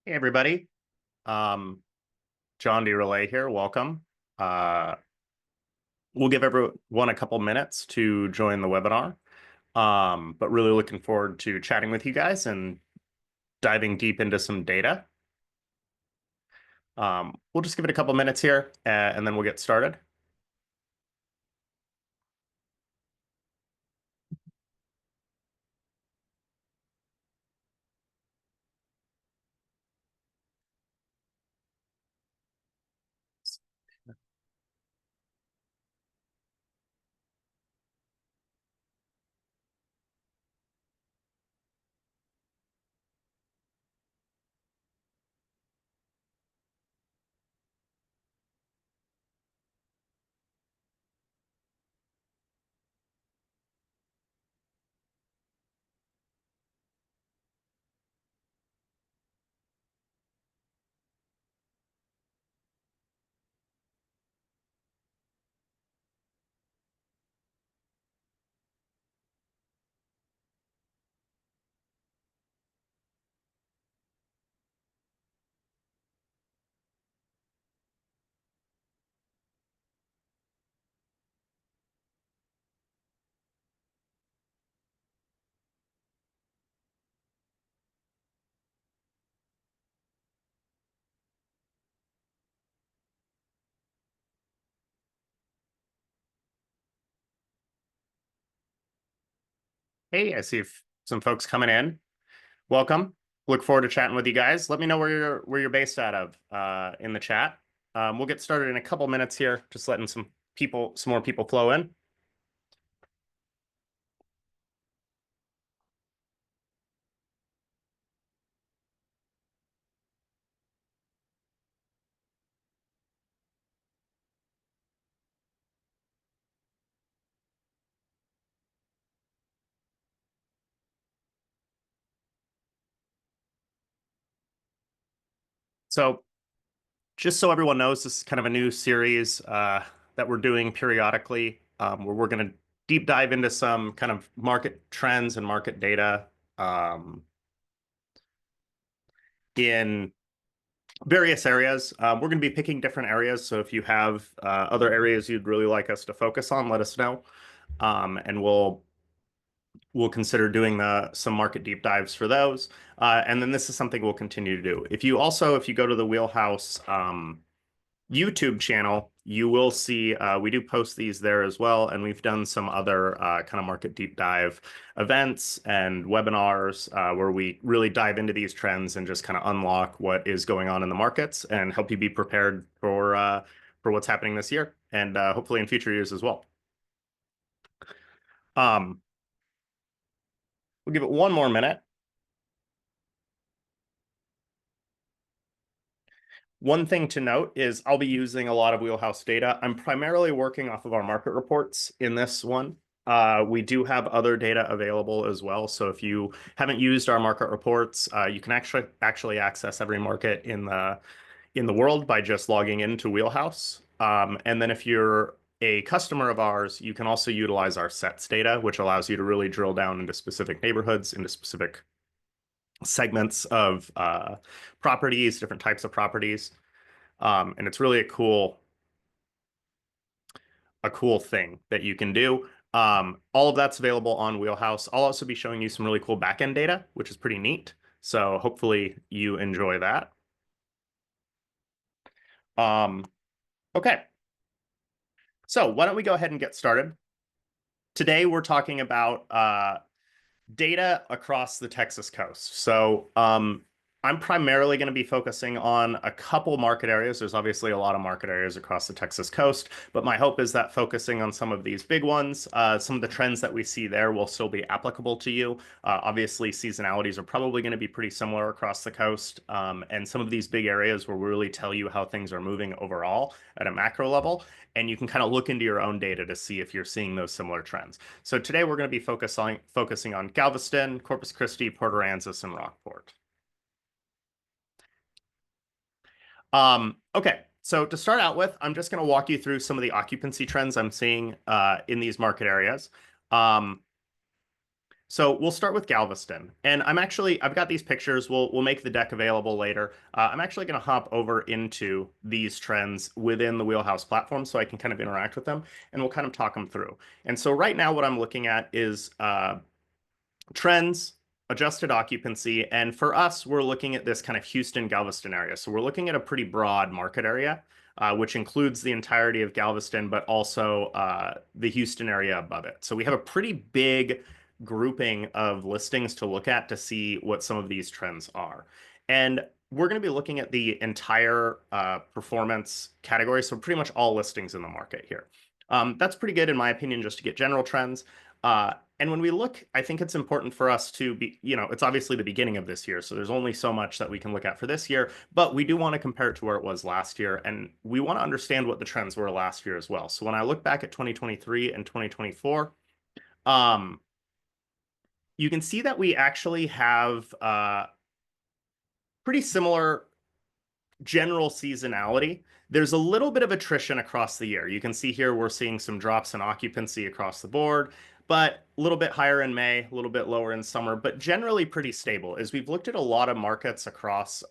Hey everybody. Um, John deRoulet here. Welcome. Uh, we'll give everyone a couple minutes to join the webinar. But really looking forward to chatting with you guys and diving deep into some data. We'll just give it a couple minutes here, and then we'll get started. Hey, I see some folks coming in. Welcome. Look forward to chatting with you guys. Let me know where you're based out of in the chat. We'll get started in a couple minutes here, just letting some more people flow in. So just so everyone knows, this is kind of a new series that we're doing periodically, where we're going to deep dive into some kind of market trends and market data in various areas. We're going to be picking different areas. So if you have other areas you'd really like us to focus on, let us know. And we'll consider doing some market deep dives for those. And then this is something we'll continue to do. If you go to the Wheelhouse YouTube channel, you will see we do post these there as well, and we've done some other kind of market deep dive events and webinars where we really dive into these trends and just kind of unlock what is going on in the markets and help you be prepared for what's happening this year and hopefully in future years as well. Um, we'll give it one more minute. One thing to note is I'll be using a lot of Wheelhouse data. I'm primarily working off of our market reports in this one. We do have other data available as well. So if you haven't used our market reports, you can actually access every market in the world by just logging into Wheelhouse. And then if you're a customer of ours, you can also utilize our sets data, which allows you to really drill down into specific neighborhoods, into specific segments of properties, different types of properties. And it's really a cool thing that you can do. All of that's available on Wheelhouse. I'll also be showing you some really cool backend data, which is pretty neat. So hopefully you enjoy that. Okay. So why don't we go ahead and get started? Today we're talking about data across the Texas coast. So I'm primarily going to be focusing on a couple market areas. There's obviously a lot of market areas across the Texas coast, but my hope is that focusing on some of these big ones, some of the trends that we see there will still be applicable to you. Obviously, seasonalities are probably going to be pretty similar across the coast, and some of these big areas will really tell you how things are moving overall at a macro level, and you can kind of look into your own data to see if you're seeing those similar trends. So today we're going to be focusing on Galveston, Corpus Christi, Port Aransas, and Rockport. Okay, so to start out with, I'm just going to walk you through some of the occupancy trends I'm seeing in these market areas. Um, So we'll start with Galveston, and I've got these pictures. We'll make the deck available later. I'm actually going to hop over into these trends within the Wheelhouse platform so I can kind of interact with them, and we'll kind of talk them through. And so right now, what I'm looking at is trends, adjusted occupancy, and for us, we're looking at this kind of Houston, Galveston area. So we're looking at a pretty broad market area, which includes the entirety of Galveston, but also the Houston area above it. So we have a pretty big grouping of listings to look at to see what some of these trends are. And we're going to be looking at the entire performance category, so pretty much all listings in the market here. That's pretty good, in my opinion, just to get general trends. And when we look, I think it's important for us to be, it's obviously the beginning of this year, so there's only so much that we can look at for this year, but we do want to compare it to where it was last year, and we want to understand what the trends were last year as well. So when I look back at 2023 and 2024, you can see that we actually have pretty similar general seasonality. There's a little bit of attrition across the year. You can see here we're seeing some drops in occupancy across the board, but a little bit higher in May, a little bit lower in summer, but generally pretty stable as we've looked at a lot of markets across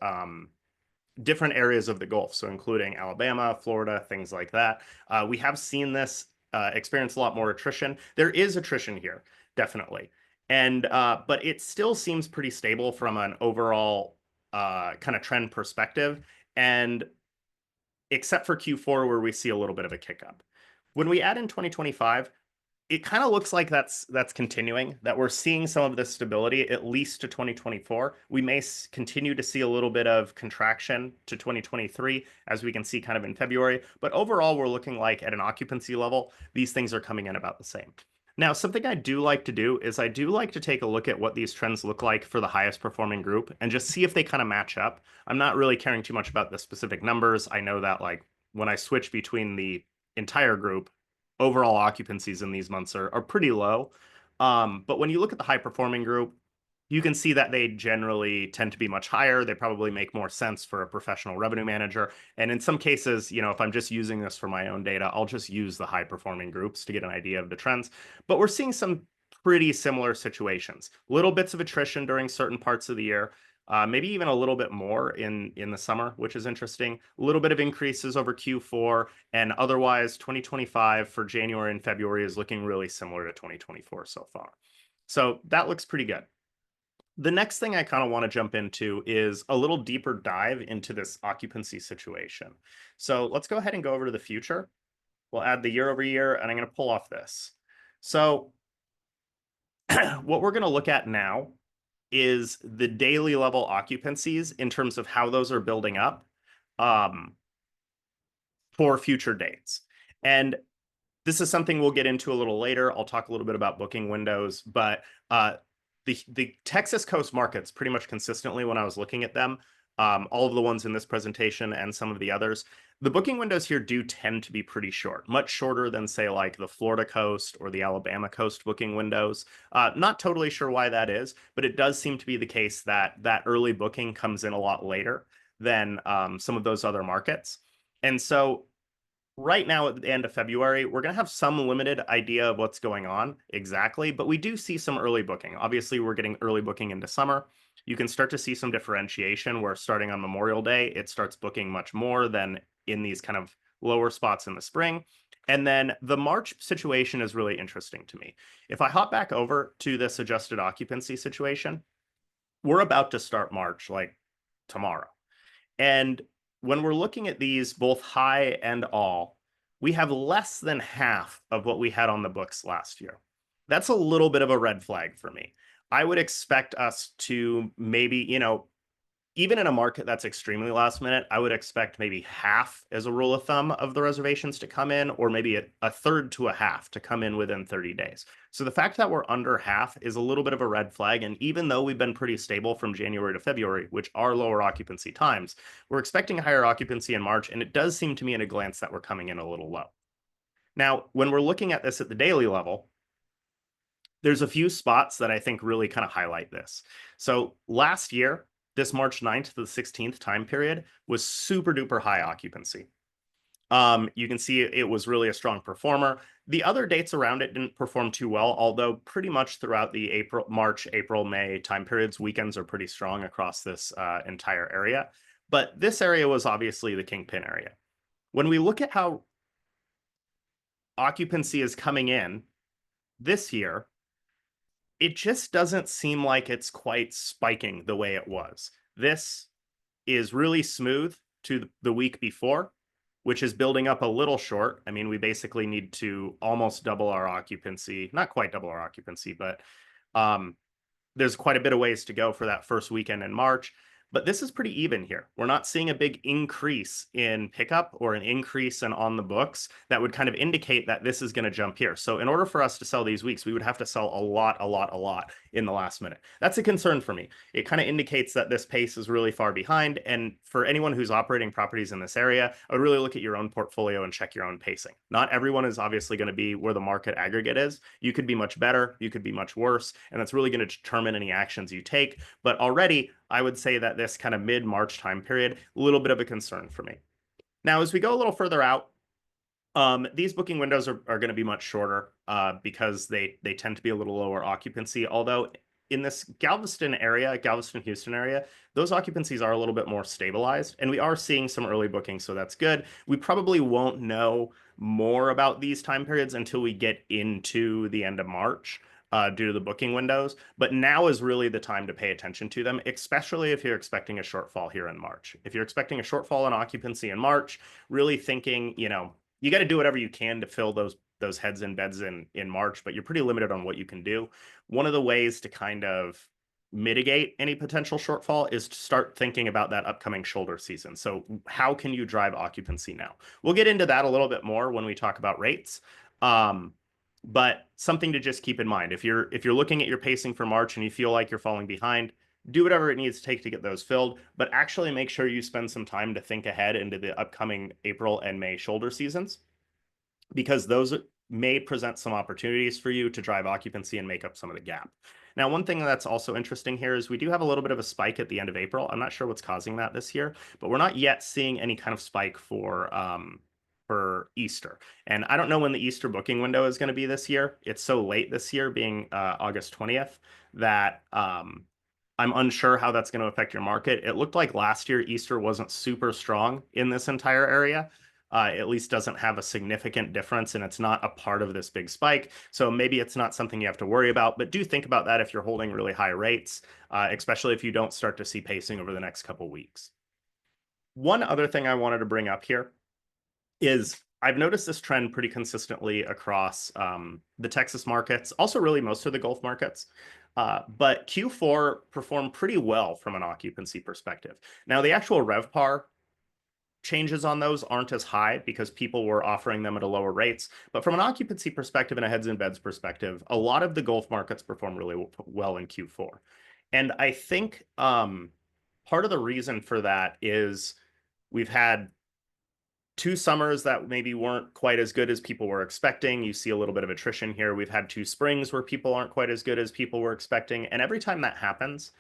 different areas of the Gulf, so including Alabama, Florida, things like that. We have seen this experience a lot more attrition. There is attrition here, definitely. And but it still seems pretty stable from an overall kind of trend perspective. And except for Q4, where we see a little bit of a kick up. When we add in 2025, it kind of looks like that's continuing, that we're seeing some of this stability, at least to 2024. We may continue to see a little bit of contraction to 2023, as we can see kind of in February. But overall, we're looking like at an occupancy level, these things are coming in about the same. Now, something I do like to do is I do like to take a look at what these trends look like for the highest performing group and just see if they kind of match up. I'm not really caring too much about the specific numbers. I know that like when I switch between the entire group, overall occupancies in these months are pretty low. But when you look at the high performing group, you can see that they generally tend to be much higher. They probably make more sense for a professional revenue manager. And in some cases, if I'm just using this for my own data, I'll just use the high performing groups to get an idea of the trends. But we're seeing some pretty similar situations. Little bits of attrition during certain parts of the year, maybe even a little bit more in the summer, which is interesting. A little bit of increases over Q4, and otherwise 2025 for January and February is looking really similar to 2024 so far. So that looks pretty good. The next thing I kind of want to jump into is a little deeper dive into this occupancy situation. So let's go ahead and go over to the future. We'll add the year over year, and I'm going to pull off this. So what we're going to look at now is the daily level occupancies in terms of how those are building up for future dates. And this is something we'll get into a little later. I'll talk a little bit about booking windows, but the Texas coast markets pretty much consistently when I was looking at them, all of the ones in this presentation and some of the others, the booking windows here do tend to be pretty short, much shorter than say like the Florida coast or the Alabama coast booking windows. Not totally sure why that is, but it does seem to be the case that that early booking comes in a lot later than some of those other markets. And so right now at the end of February, we're going to have some limited idea of what's going on exactly, but we do see some early booking. Obviously, we're getting early booking into summer. You can start to see some differentiation where starting on Memorial Day, it starts booking much more than in these kind of lower spots in the spring. And then the March situation is really interesting to me. If I hop back over to this adjusted occupancy situation, we're about to start March like tomorrow. And when we're looking at these, both high and all, we have less than half of what we had on the books last year. That's a little bit of a red flag for me. I would expect us to maybe, even in a market that's extremely last minute, I would expect maybe half as a rule of thumb of the reservations to come in, or maybe a third to a half to come in within 30 days. So the fact that we're under half is a little bit of a red flag. And even though we've been pretty stable from January to February, which are lower occupancy times, we're expecting higher occupancy in March. And it does seem to me at a glance that we're coming in a little low. Now, when we're looking at this at the daily level, there's a few spots that I think really kind of highlight this. So last year, this March 9th to the 16th time period was super duper high occupancy. You can see it was really a strong performer. The other dates around it didn't perform too well, although pretty much throughout the March, April, May time periods, weekends are pretty strong across this entire area. But this area was obviously the kingpin area. When we look at how occupancy is coming in this year, it just doesn't seem like it's quite spiking the way it was. This is really smooth to the week before, which is building up a little short. I mean, we basically need to almost double our occupancy, not quite double our occupancy, but um, there's quite a bit of ways to go for that first weekend in March. But this is pretty even here. We're not seeing a big increase in pickup or an increase in on the books that would kind of indicate that this is going to jump here. So in order for us to sell these weeks, we would have to sell a lot in the last minute. That's a concern for me. It kind of indicates that this pace is really far behind. And for anyone who's operating properties in this area, I would really look at your own portfolio and check your own pacing. Not everyone is obviously going to be where the market aggregate is. You could be much better, you could be much worse, and that's really going to determine any actions you take. But already, I would say that this kind of mid-March time period, a little bit of a concern for me. Now, as we go a little further out, these booking windows are going to be much shorter because they tend to be a little lower occupancy. Although in this Galveston, Houston area, those occupancies are a little bit more stabilized, and we are seeing some early bookings, so that's good. We probably won't know more about these time periods until we get into the end of March. Due to the booking windows, but now is really the time to pay attention to them, especially if you're expecting a shortfall here in March. If you're expecting a shortfall in occupancy in March, really thinking, you got to do whatever you can to fill those heads and beds in March, but you're pretty limited on what you can do. One of the ways to kind of mitigate any potential shortfall is to start thinking about that upcoming shoulder season. So how can you drive occupancy now? We'll get into that a little bit more when we talk about rates. But something to just keep in mind. If you're looking at your pacing for March and you feel like you're falling behind, do whatever it needs to take to get those filled, but actually make sure you spend some time to think ahead into the upcoming April and May shoulder seasons, because those may present some opportunities for you to drive occupancy and make up some of the gap. Now, one thing that's also interesting here is we do have a little bit of a spike at the end of April. I'm not sure what's causing that this year, but we're not yet seeing any kind of spike for Easter. And I don't know when the Easter booking window is going to be this year. It's so late this year, being August 20th, that I'm unsure how that's going to affect your market. It looked like last year Easter wasn't super strong in this entire area. At least doesn't have a significant difference, and it's not a part of this big spike. So maybe it's not something you have to worry about, but do think about that if you're holding really high rates, especially if you don't start to see pacing over the next couple weeks. One other thing I wanted to bring up here is I've noticed this trend pretty consistently across the Texas markets, also really most of the Gulf markets. But Q4 performed pretty well from an occupancy perspective. Now, the actual RevPAR changes on those aren't as high because people were offering them at a lower rates. But from an occupancy perspective and a heads and beds perspective, a lot of the Gulf markets perform really well in Q4. And I think part of the reason for that is we've had 2 summers that maybe weren't quite as good as people were expecting. You see a little bit of attrition here. We've had 2 springs where people aren't quite as good as people were expecting. And every time that happens,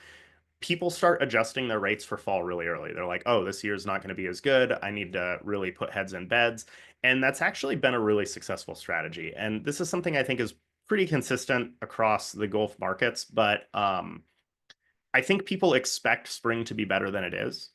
people start adjusting their rates for fall really early. They're like, oh, this year's not going to be as good. I need to really put heads in beds. And that's actually been a really successful strategy. And this is something I think is pretty consistent across the Gulf markets. But I think people expect spring to be better than it is.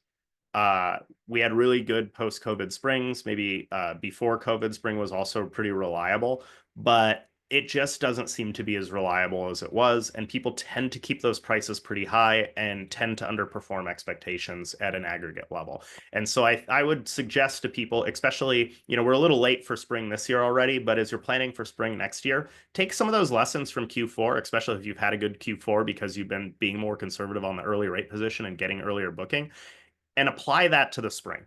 We had really good post-COVID springs. Maybe before COVID, spring was also pretty reliable, but it just doesn't seem to be as reliable as it was. And people tend to keep those prices pretty high and tend to underperform expectations at an aggregate level. And so I would suggest to people, especially, we're a little late for spring this year already, but as you're planning for spring next year, take some of those lessons from Q4, especially if you've had a good Q4 because you've been being more conservative on the early rate position and getting earlier booking, and apply that to the spring,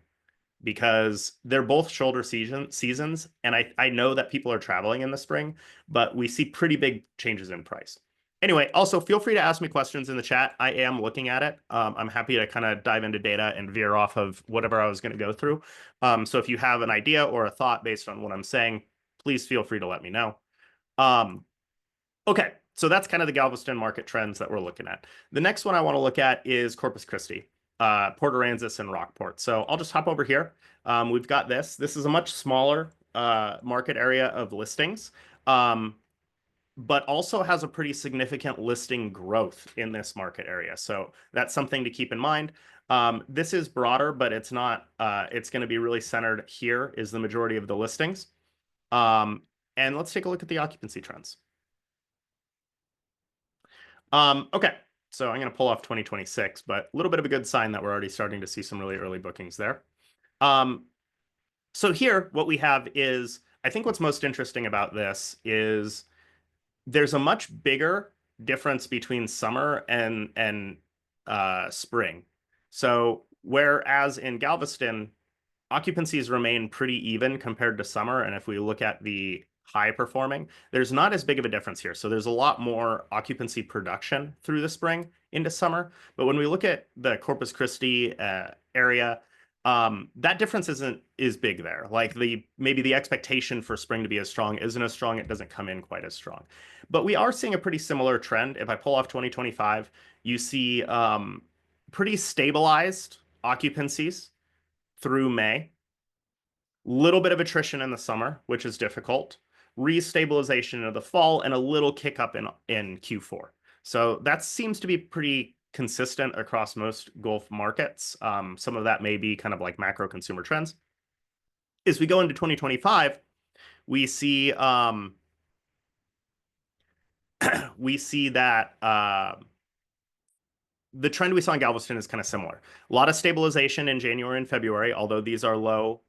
because they're both shoulder seasons. And I know that people are traveling in the spring, but we see pretty big changes in price. Anyway, also feel free to ask me questions in the chat. I am looking at it. I'm happy to kind of dive into data and veer off of whatever I was going to go through. So if you have an idea or a thought based on what I'm saying, please feel free to let me know. Okay, so that's kind of the Galveston market trends that we're looking at. The next one I want to look at is Corpus Christi. Port Aransas and Rockport. So I'll just hop over here. We've got this. This is a much smaller market area of listings, but also has a pretty significant listing growth in this market area. So that's something to keep in mind. This is broader, but it's not, it's going to be really centered here is the majority of the listings. And let's take a look at the occupancy trends. Okay, so I'm going to pull off 2026, but a little bit of a good sign that we're already starting to see some really early bookings there. So here, what we have is, I think what's most interesting about this is there's a much bigger difference between summer and spring. So whereas in Galveston, occupancies remain pretty even compared to summer. And if we look at the high performing, there's not as big of a difference here. So there's a lot more occupancy production through the spring into summer. But when we look at the Corpus Christi area, that difference isn't is big there. Like maybe the expectation for spring to be as strong isn't as strong. It doesn't come in quite as strong. But we are seeing a pretty similar trend. If I pull off 2025, you see pretty stabilized occupancies through May. Little bit of attrition in the summer, which is difficult. Restabilization in the fall, and a little kick up in Q4. So that seems to be pretty consistent across most Gulf markets. Some of that may be kind of like macro consumer trends. As we go into 2025, we see we see that the trend we saw in Galveston is kind of similar. A lot of stabilization in January and February, although these are low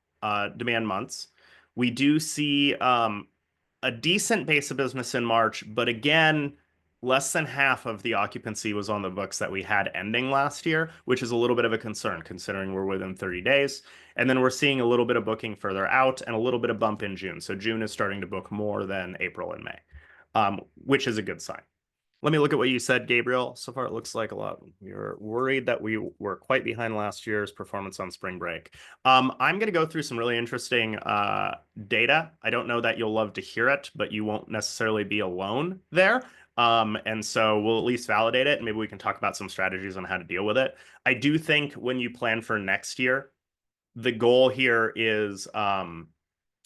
demand months. We do see a decent base of business in March, but again, less than half of the occupancy was on the books that we had ending last year, which is a little bit of a concern considering we're within 30 days. And then we're seeing a little bit of booking further out and a little bit of bump in June. So June is starting to book more than April and May, which is a good sign. Let me look at what you said, Gabriel. So far, it looks like a lot. You're worried that we were quite behind last year's performance on spring break. I'm going to go through some really interesting data. I don't know that you'll love to hear it, but you won't necessarily be alone there. And so we'll at least validate it, and maybe we can talk about some strategies on how to deal with it. I do think when you plan for next year, the goal here is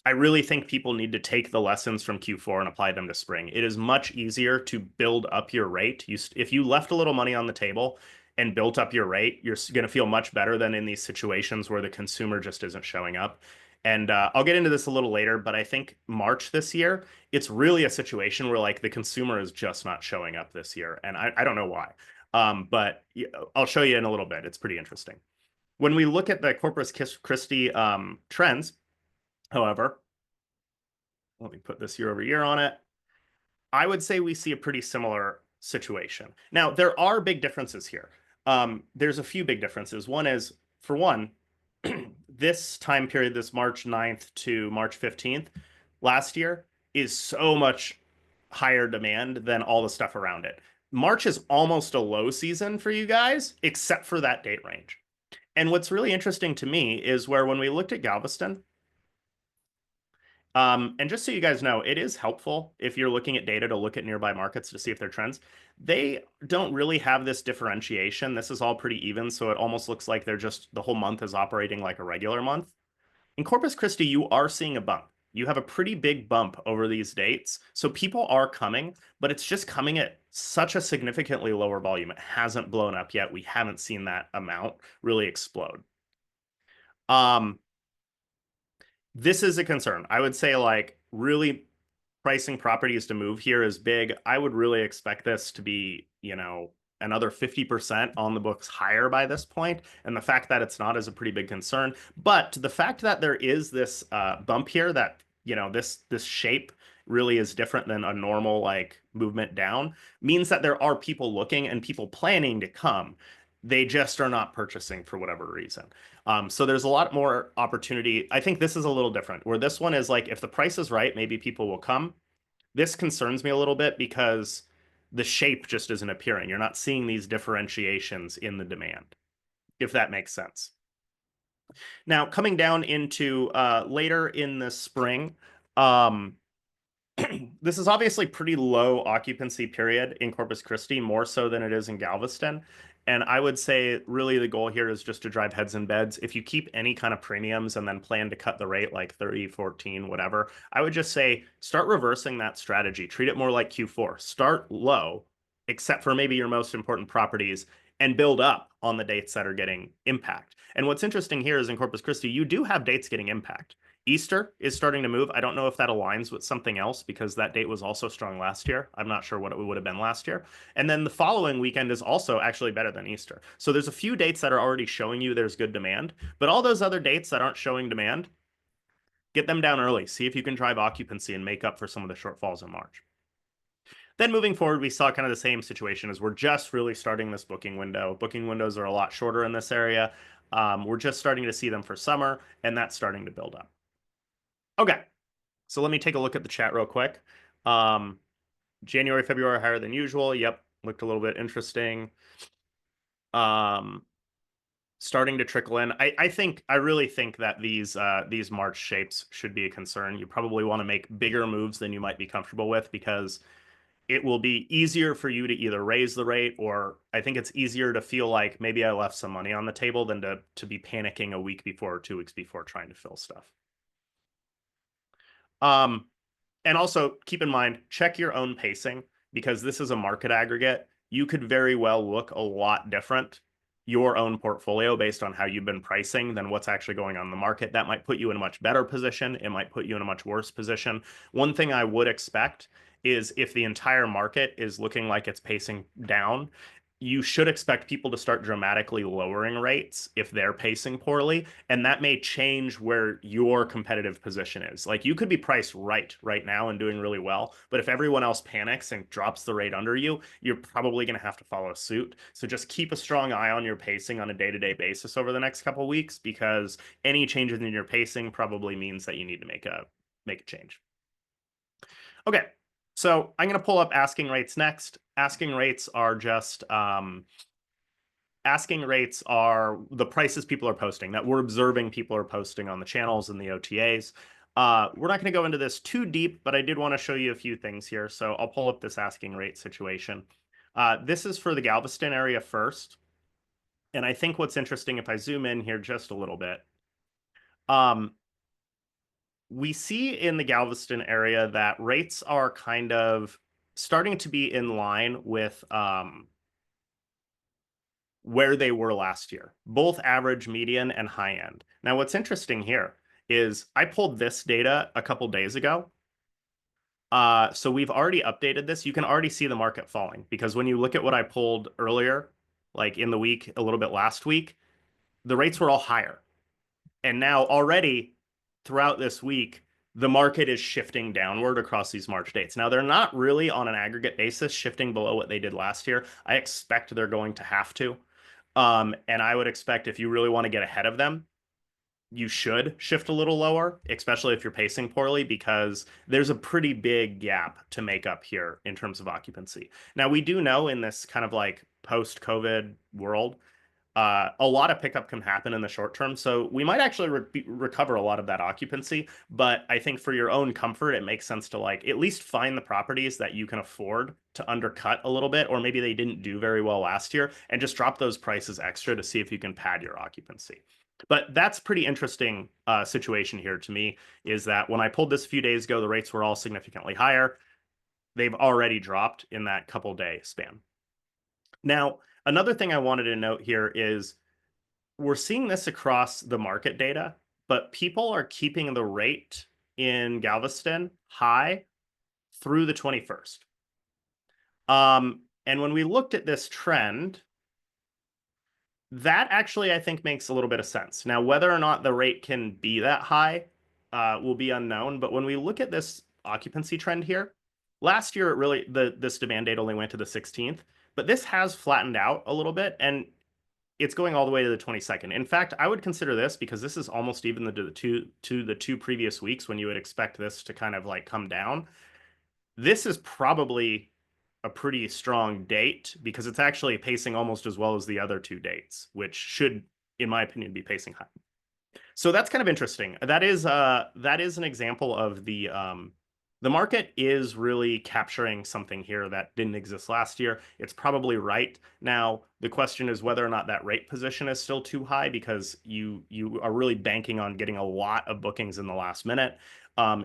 I really think people need to take the lessons from Q4 and apply them to spring. It is much easier to build up your rate. If you left a little money on the table and built up your rate, you're going to feel much better than in these situations where the consumer just isn't showing up. And I'll get into this a little later, but I think March this year, it's really a situation where like the consumer is just not showing up this year. And I don't know why. But I'll show you in a little bit. It's pretty interesting. When we look at the Corpus Christi trends, however, let me put this year over year on it. I would say we see a pretty similar situation. Now, there are big differences here. There's a few big differences. One is, for one, this time period, this March 9th to March 15th last year, is so much higher demand than all the stuff around it. March is almost a low season for you guys, except for that date range. And what's really interesting to me is where when we looked at Galveston, and just so you guys know, it is helpful if you're looking at data to look at nearby markets to see if they're trends. They don't really have this differentiation. This is all pretty even, so it almost looks like they're just the whole month is operating like a regular month. In Corpus Christi, you are seeing a bump. You have a pretty big bump over these dates. So people are coming, but it's just coming at such a significantly lower volume. It hasn't blown up yet. We haven't seen that amount really explode. This is a concern. I would say like really pricing properties to move here is big. I would really expect this to be, another 50% on the books higher by this point. And the fact that it's not is a pretty big concern. But the fact that there is this bump here that, this shape really is different than a normal like movement down means that there are people looking and people planning to come. They just are not purchasing for whatever reason. So there's a lot more opportunity. I think this is a little different, where this one is like, if the price is right, maybe people will come. This concerns me a little bit because the shape just isn't appearing. You're not seeing these differentiations in the demand, if that makes sense. Now, coming down into later in the spring, this is obviously pretty low occupancy period in Corpus Christi, more so than it is in Galveston. And I would say really the goal here is just to drive heads and beds. If you keep any kind of premiums and then plan to cut the rate like 30, 14, whatever, I would just say start reversing that strategy. Treat it more like Q4. Start low, except for maybe your most important properties, and build up on the dates that are getting impact. And what's interesting here is in Corpus Christi, you do have dates getting impact. Easter is starting to move. I don't know if that aligns with something else because that date was also strong last year. I'm not sure what it would have been last year. And then the following weekend is also actually better than Easter. So there's a few dates that are already showing you there's good demand, but all those other dates that aren't showing demand, get them down early. See if you can drive occupancy and make up for some of the shortfalls in March. Then moving forward, we saw kind of the same situation as we're just really starting this booking window. Booking windows are a lot shorter in this area. We're just starting to see them for summer, and that's starting to build up. Okay, so let me take a look at the chat real quick. January, February higher than usual. Yep, looked a little bit interesting. Starting to trickle in. I really think that these March shapes should be a concern. You probably want to make bigger moves than you might be comfortable with because it will be easier for you to either raise the rate, or I think it's easier to feel like maybe I left some money on the table than to be panicking a week before or 2 weeks before trying to fill stuff. And also keep in mind, check your own pacing because this is a market aggregate. You could very well look a lot different, your own portfolio, based on how you've been pricing than what's actually going on in the market. That might put you in a much better position. It might put you in a much worse position. One thing I would expect is if the entire market is looking like it's pacing down, you should expect people to start dramatically lowering rates if they're pacing poorly, and that may change where your competitive position is. Like you could be priced right now and doing really well, but if everyone else panics and drops the rate under you, you're probably going to have to follow suit. So just keep a strong eye on your pacing on a day-to-day basis over the next couple of weeks, because any changes in your pacing probably means that you need to make a change. Okay, so I'm going to pull up asking rates next. Asking rates are just asking rates are the prices people are posting that we're observing people are posting on the channels and the OTAs. We're not going to go into this too deep, but I did want to show you a few things here. So I'll pull up this asking rate situation. This is for the Galveston area first. And I think what's interesting, if I zoom in here just a little bit, we see in the Galveston area that rates are kind of starting to be in line with where they were last year, both average, median, and high end. Now, what's interesting here is I pulled this data a couple days ago. So we've already updated this. You can already see the market falling because when you look at what I pulled earlier, like in the week, a little bit last week, the rates were all higher. And now already throughout this week, the market is shifting downward across these March dates. Now, they're not really on an aggregate basis shifting below what they did last year. I expect they're going to have to. And I would expect if you really want to get ahead of them, you should shift a little lower, especially if you're pacing poorly, because there's a pretty big gap to make up here in terms of occupancy. Now, we do know in this kind of like post-COVID world, a lot of pickup can happen in the short term. So we might actually recover a lot of that occupancy. But I think for your own comfort, it makes sense to like at least find the properties that you can afford to undercut a little bit, or maybe they didn't do very well last year, and just drop those prices extra to see if you can pad your occupancy. But that's pretty interesting situation here to me, is that when I pulled this a few days ago, the rates were all significantly higher. They've already dropped in that couple day span. Now, another thing I wanted to note here is we're seeing this across the market data, but people are keeping the rate in Galveston high through the 21st. And when we looked at this trend, that actually, I think, makes a little bit of sense. Now, whether or not the rate can be that high will be unknown. But when we look at this occupancy trend here, last year, it really this demand date only went to the 16th, but this has flattened out a little bit, and it's going all the way to the 22nd. In fact, I would consider this, because this is almost even to the two previous weeks when you would expect this to kind of like come down. This is probably a pretty strong date because it's actually pacing almost as well as the other two dates, which should, in my opinion, be pacing high. So that's kind of interesting. That is an example of the The market is really capturing something here that didn't exist last year. It's probably right. Now, the question is whether or not that rate position is still too high because you are really banking on getting a lot of bookings in the last minute.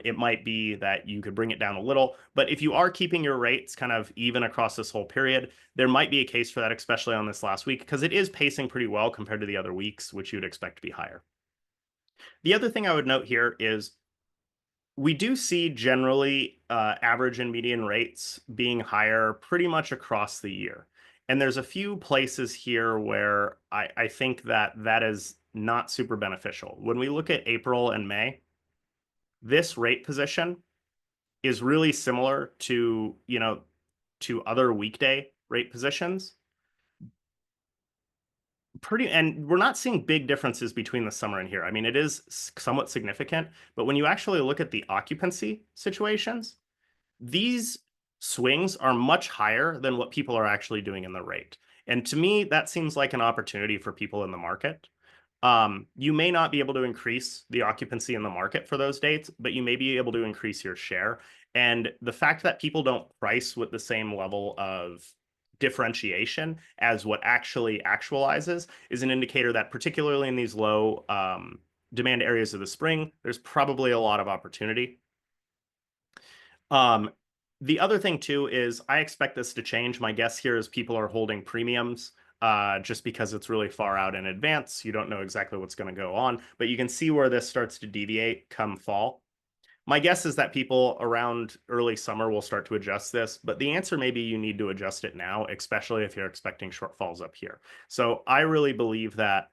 It might be that you could bring it down a little, but if you are keeping your rates kind of even across this whole period, there might be a case for that, especially on this last week, because it is pacing pretty well compared to the other weeks, which you would expect to be higher. The other thing I would note here is we do see generally average and median rates being higher pretty much across the year. And there's a few places here where I think that that is not super beneficial. When we look at April and May, this rate position is really similar to, to other weekday rate positions. And we're not seeing big differences between the summer and here. I mean, it is somewhat significant, but when you actually look at the occupancy situations, these swings are much higher than what people are actually doing in the rate. And to me, that seems like an opportunity for people in the market. You may not be able to increase the occupancy in the market for those dates, but you may be able to increase your share. And the fact that people don't price with the same level of differentiation as what actually actualizes is an indicator that, particularly in these low demand areas of the spring, there's probably a lot of opportunity. Um, the other thing too is I expect this to change. My guess here is people are holding premiums just because it's really far out in advance. You don't know exactly what's going to go on, but you can see where this starts to deviate come fall. My guess is that people around early summer will start to adjust this, but the answer may be you need to adjust it now, especially if you're expecting shortfalls up here. So I really believe that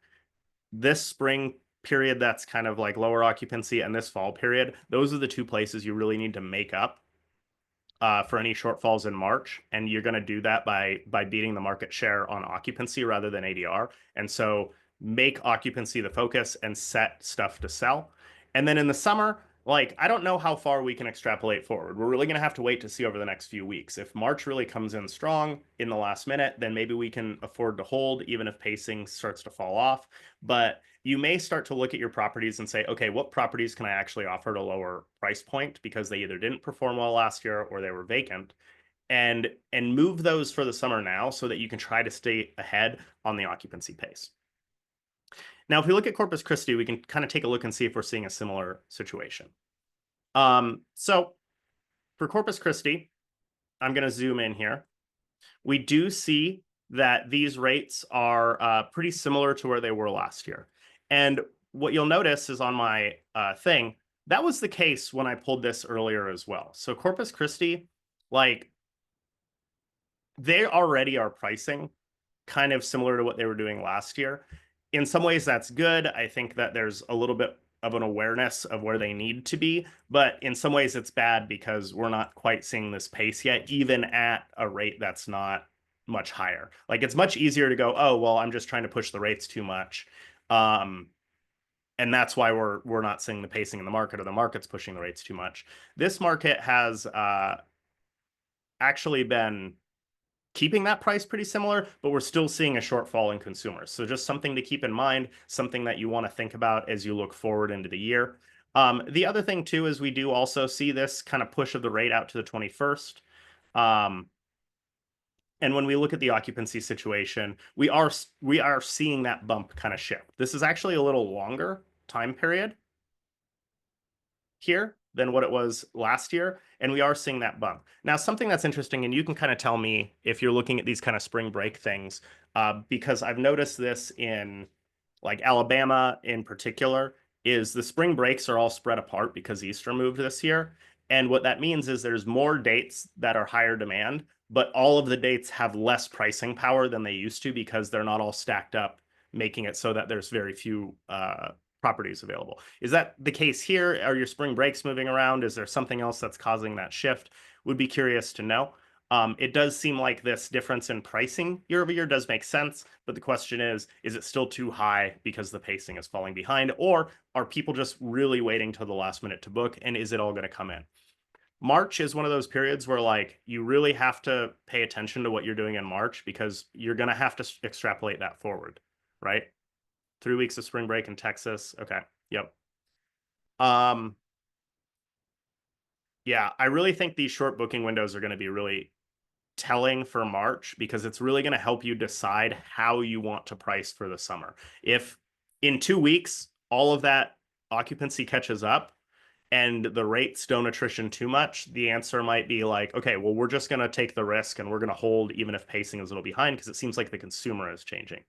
this spring period that's kind of like lower occupancy and this fall period, those are the two places you really need to make up for any shortfalls in March, and you're going to do that by beating the market share on occupancy rather than ADR. And so make occupancy the focus and set stuff to sell. And then in the summer, like I don't know how far we can extrapolate forward. We're really going to have to wait to see over the next few weeks. If March really comes in strong in the last minute, then maybe we can afford to hold even if pacing starts to fall off. But you may start to look at your properties and say, okay, what properties can I actually offer at a lower price point because they either didn't perform well last year or they were vacant, and move those for the summer now so that you can try to stay ahead on the occupancy pace. Now, if we look at Corpus Christi, we can kind of take a look and see if we're seeing a similar situation. So for Corpus Christi, I'm going to zoom in here. We do see that these rates are pretty similar to where they were last year. And what you'll notice is on my thing, that was the case when I pulled this earlier as well. So Corpus Christi, like they already are pricing kind of similar to what they were doing last year. In some ways, that's good. I think that there's a little bit of an awareness of where they need to be, but in some ways it's bad because we're not quite seeing this pace yet, even at a rate that's not much higher. Like it's much easier to go, oh, well, I'm just trying to push the rates too much. And that's why we're not seeing the pacing in the market, or the market's pushing the rates too much. This market has actually been keeping that price pretty similar, but we're still seeing a shortfall in consumers. So just something to keep in mind, something that you want to think about as you look forward into the year. The other thing too is we do also see this kind of push of the rate out to the 21st. And when we look at the occupancy situation, we are seeing that bump kind of shift. This is actually a little longer time period here than what it was last year, and we are seeing that bump. Now, something that's interesting, and you can kind of tell me if you're looking at these kind of spring break things, because I've noticed this in like Alabama in particular, is the spring breaks are all spread apart because Easter moved this year. And what that means is there's more dates that are higher demand, but all of the dates have less pricing power than they used to because they're not all stacked up, making it so that there's very few properties available. Is that the case here? Are your spring breaks moving around? Is there something else that's causing that shift? Would be curious to know. It does seem like this difference in pricing year over year does make sense, but the question is it still too high because the pacing is falling behind, or are people just really waiting till the last minute to book, and is it all going to come in? March is one of those periods where like you really have to pay attention to what you're doing in March because you're going to have to extrapolate that forward, right? 3 weeks of spring break in Texas. Okay. Yep. Yeah, Yeah, I really think these short booking windows are going to be really telling for March because it's really going to help you decide how you want to price for the summer. If in 2 weeks all of that occupancy catches up and the rates don't attrition too much, the answer might be like, okay, well, we're just going to take the risk and we're going to hold even if pacing is a little behind because it seems like the consumer is changing.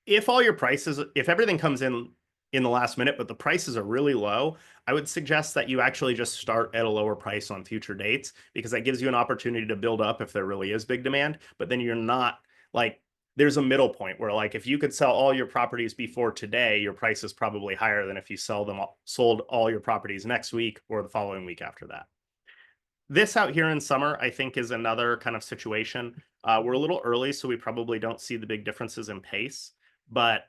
If all your prices, if everything comes in the last minute, but the prices are really low, I would suggest that you actually just start at a lower price on future dates because that gives you an opportunity to build up if there really is big demand. But then you're not like, there's a middle point where like if you could sell all your properties before today, your price is probably higher than if you sold all your properties next week or the following week after that. This out here in summer, I think, is another kind of situation. We're a little early, so we probably don't see the big differences in pace, but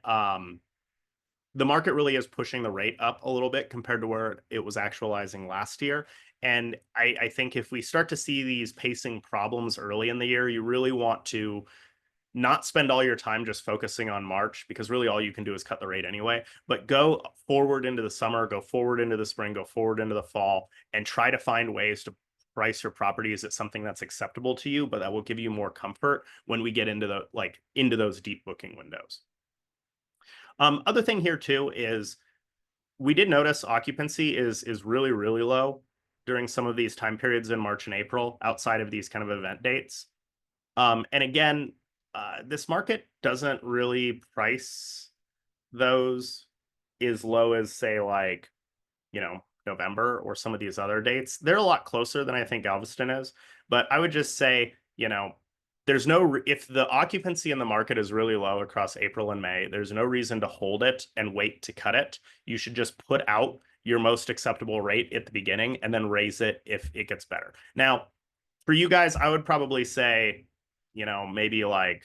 the market really is pushing the rate up a little bit compared to where it was actualizing last year. And I think if we start to see these pacing problems early in the year, you really want to not spend all your time just focusing on March because really all you can do is cut the rate anyway, but go forward into the summer, go forward into the spring, go forward into the fall, and try to find ways to price your properties at something that's acceptable to you, but that will give you more comfort when we get into the into those deep booking windows. Other thing here too is we did notice occupancy is really, really low during some of these time periods in March and April outside of these kind of event dates. And again, this market doesn't really price those as low as say like, November or some of these other dates. They're a lot closer than I think Galveston is, but I would just say, there's no if the occupancy in the market is really low across April and May, there's no reason to hold it and wait to cut it. You should just put out your most acceptable rate at the beginning and then raise it if it gets better. Now, for you guys, I would probably say, maybe like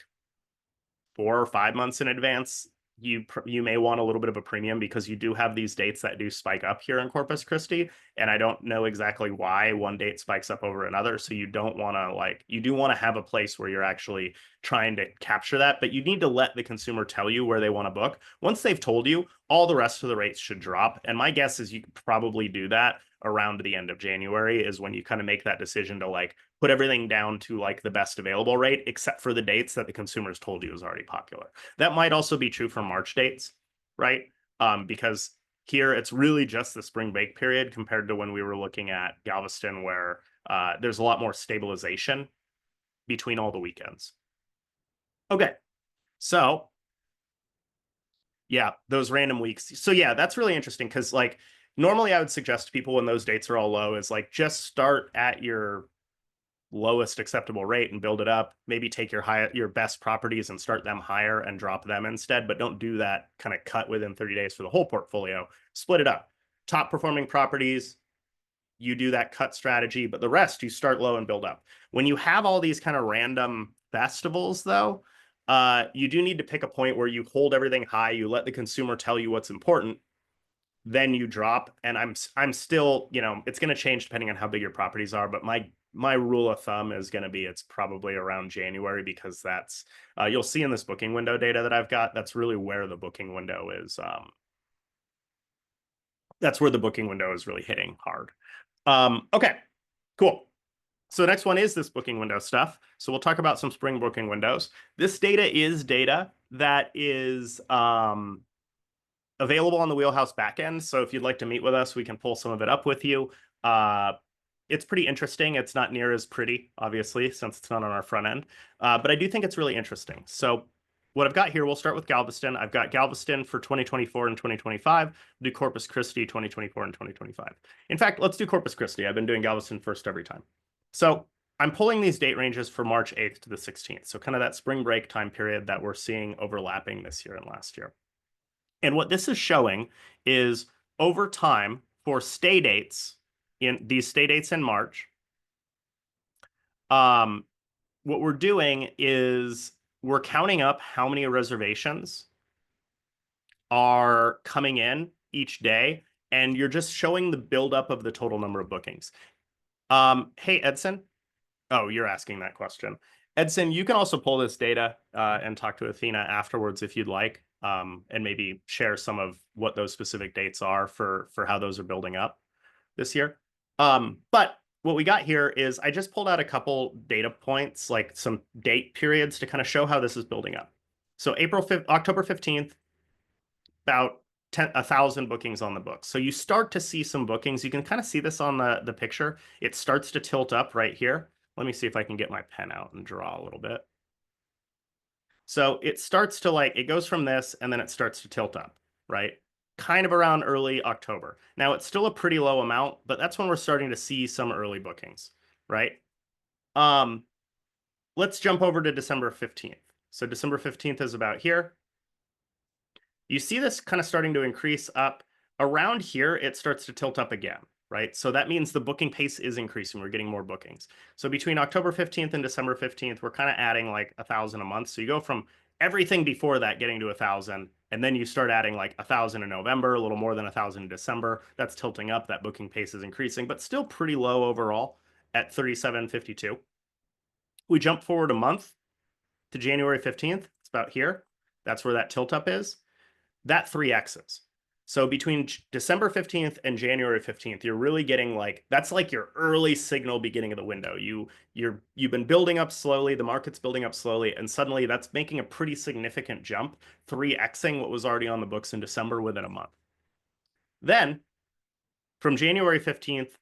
4 or 5 months in advance, you may want a little bit of a premium because you do have these dates that do spike up here in Corpus Christi, and I don't know exactly why one date spikes up over another. So you don't want to you do want to have a place where you're actually trying to capture that, but you need to let the consumer tell you where they want to book. Once they've told you, all the rest of the rates should drop. And my guess is you could probably do that around the end of January is when you kind of make that decision to put everything down to the best available rate, except for the dates that the consumers told you is already popular. That might also be true for March dates, right? Because here it's really just the spring break period compared to when we were looking at Galveston, where there's a lot more stabilization between all the weekends. Okay, so yeah, those random weeks. So yeah, that's really interesting because normally I would suggest to people when those dates are all low is just start at your lowest acceptable rate and build it up. Maybe take your best properties and start them higher and drop them instead, but don't do that kind of cut within 30 days for the whole portfolio. Split it up. Top performing properties, you do that cut strategy, but the rest you start low and build up. When you have all these kind of random festivals though, you do need to pick a point where you hold everything high, you let the consumer tell you what's important, then you drop. And I'm still, it's going to change depending on how big your properties are, but my rule of thumb is going to be it's probably around January because that's you'll see in this booking window data that I've got, that's really where the booking window is. That's where the booking window is really hitting hard. Okay, cool. So the next one is this booking window stuff. So we'll talk about some spring booking windows. This data is data that is available on the Wheelhouse backend. So if you'd like to meet with us, we can pull some of it up with you. It's pretty interesting. It's not near as pretty, obviously, since it's not on our front end. But I do think it's really interesting. So what I've got here, we'll start with Galveston. I've got Galveston for 2024 and 2025. We'll do Corpus Christi 2024 and 2025. In fact, let's do Corpus Christi. I've been doing Galveston first every time. So I'm pulling these date ranges for March 8th to the 16th. So kind of that spring break time period that we're seeing overlapping this year and last year. And what this is showing is over time for stay dates, in these stay dates in March, what we're doing is we're counting up how many reservations are coming in each day, and you're just showing the buildup of the total number of bookings. Hey, Edson. Oh, you're asking that question. Edson, you can also pull this data and talk to Athena afterwards if you'd like, and maybe share some of what those specific dates are for how those are building up this year. But what we got here is I just pulled out a couple data points, like some date periods to kind of show how this is building up. So October 15th, about 1,000 bookings on the books. So you start to see some bookings. You can kind of see this on the picture. It starts to tilt up right here. Let me see if I can get my pen out and draw a little bit. So it starts to it goes from this and then it starts to tilt up, right? Kind of around early October. Now it's still a pretty low amount, but that's when we're starting to see some early bookings, right? Um, let's jump over to December 15th. So December 15th is about here. You see this kind of starting to increase up. Around here, it starts to tilt up again, right? So that means the booking pace is increasing. We're getting more bookings. So between October 15th and December 15th, we're kind of adding like 1,000 a month. So you go from everything before that getting to 1,000, and then you start adding like 1,000 in November, a little more than 1,000 in December. That's tilting up. That booking pace is increasing, but still pretty low overall at 3,752. We jump forward a month to January 15th. It's about here. That's where that tilt up is. That 3x's. So between December 15th and January 15th, you're really getting that's like your early signal beginning of the window. You've been building up slowly, the market's building up slowly, and suddenly that's making a pretty significant jump, 3xing what was already on the books in December within a month. Then from January 15th